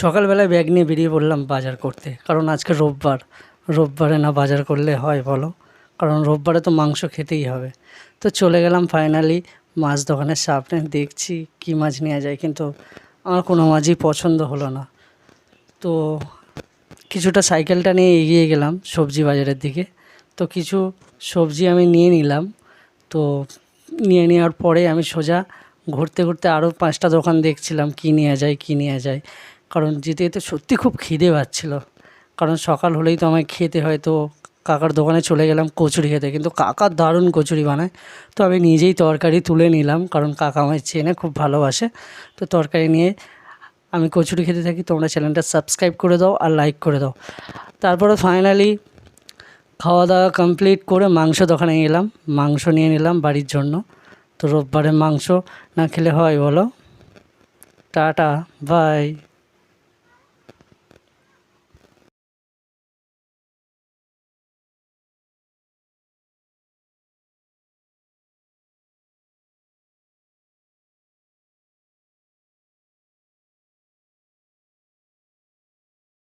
সকালবেলায় ব্যাগ নিয়ে বেরিয়ে পড়লাম বাজার করতে, কারণ আজকে রোববারে না বাজার করলে হয় বলো? কারণ রোববারে তো মাংস খেতেই হবে। তো চলে গেলাম ফাইনালি মাছ দোকানের সামনে, দেখছি কী মাছ নেওয়া যায়, কিন্তু আমার কোনো মাছই পছন্দ হলো না। তো কিছুটা সাইকেলটা নিয়ে এগিয়ে গেলাম সবজি বাজারের দিকে। তো কিছু সবজি আমি নিয়ে নিলাম। তো নিয়ে নেওয়ার পরে আমি সোজা ঘুরতে ঘুরতে আরও 5টা দোকান দেখছিলাম কী নেওয়া যায়, কারণ যেতে যেতে সত্যি খুব খিদে পাচ্ছিল। কারণ সকাল হলেই তো আমায় খেতে হয়। তো কাকার দোকানে চলে গেলাম কচুরি খেতে, কিন্তু কাকা দারুণ কচুরি বানায়। তো আমি নিজেই তরকারি তুলে নিলাম, কারণ কাকা আমায় চেনে, খুব ভালোবাসে। তো তরকারি নিয়ে আমি কচুরি খেতে থাকি। তোমরা চ্যানেলটা সাবস্ক্রাইব করে দাও আর লাইক করে দাও। তারপরে ফাইনালি খাওয়া দাওয়া কমপ্লিট করে মাংস দোকানে গেলাম, মাংস নিয়ে নিলাম বাড়ির জন্য। তো রোববারে মাংস না খেলে হয় বলো? Tata, by.